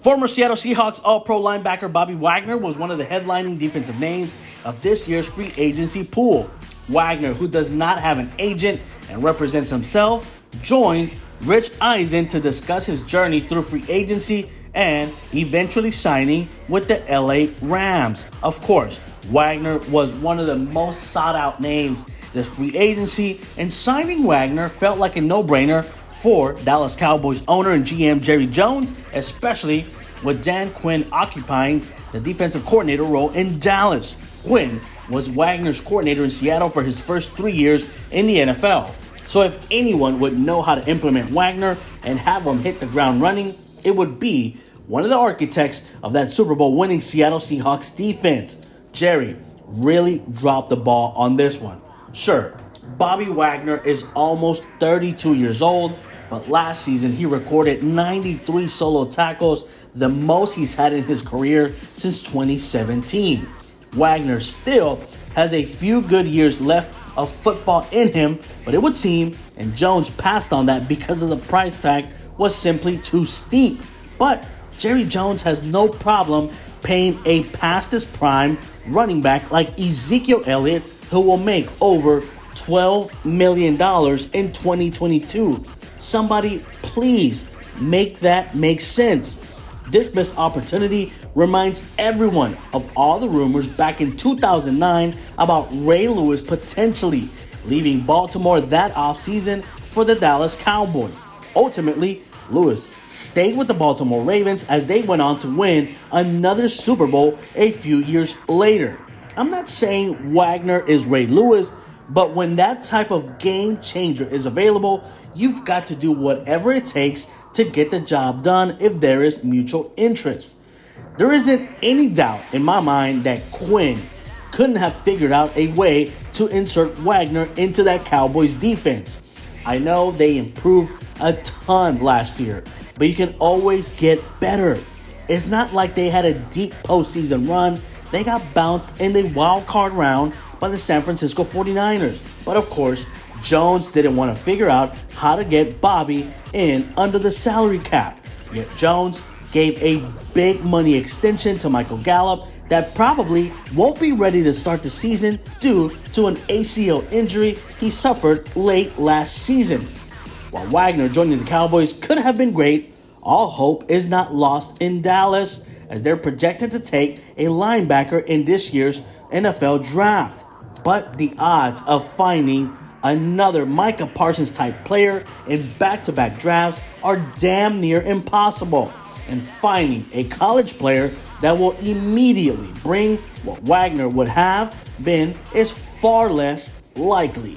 Former Seattle Seahawks All-Pro linebacker Bobby Wagner was one of the headlining defensive names of this year's free agency pool. Wagner, who does not have an agent and represents himself, joined Rich Eisen to discuss his journey through free agency and eventually signing with the LA Rams. Of course, Wagner was one of the most sought-out names this free agency, and signing Wagner felt like a no-brainer for Dallas Cowboys owner and GM Jerry Jones, especially with Dan Quinn occupying the defensive coordinator role in Dallas. Quinn was Wagner's coordinator in Seattle for his first 3 years in the NFL. So if anyone would know how to implement Wagner and have him hit the ground running, it would be one of the architects of that Super Bowl winning Seattle Seahawks defense. Jerry really dropped the ball on this one. Sure, Bobby Wagner is almost 32 years old, but last season he recorded 93 solo tackles, the most he's had in his career since 2017. Wagner still has a few good years left of football in him, but it would seem, and Jones passed on that because of the price tag was simply too steep. But Jerry Jones has no problem paying a past his prime running back like Ezekiel Elliott, who will make over $12 million in 2022. Somebody please make that make sense. This missed opportunity reminds everyone of all the rumors back in 2009 about Ray Lewis potentially leaving Baltimore that offseason for the Dallas Cowboys. Ultimately, Lewis stayed with the Baltimore Ravens as they went on to win another Super Bowl a few years later. I'm not saying Wagner is Ray Lewis, but when that type of game changer is available, you've got to do whatever it takes to get the job done if there is mutual interest. There isn't any doubt in my mind that Quinn couldn't have figured out a way to insert Wagner into that Cowboys defense. I know they improved a ton last year, but you can always get better. It's not like they had a deep postseason run. They got bounced in the wild card round by the San Francisco 49ers. But of course, Jones didn't want to figure out how to get Bobby in under the salary cap. Yet Jones gave a big money extension to Michael Gallup that probably won't be ready to start the season due to an ACL injury he suffered late last season. While Wagner joining the Cowboys could have been great, all hope is not lost in Dallas, as they're projected to take a linebacker in this year's NFL draft. But the odds of finding another Micah Parsons type player in back-to-back drafts are damn near impossible. And finding a college player that will immediately bring what Wagner would have been is far less likely.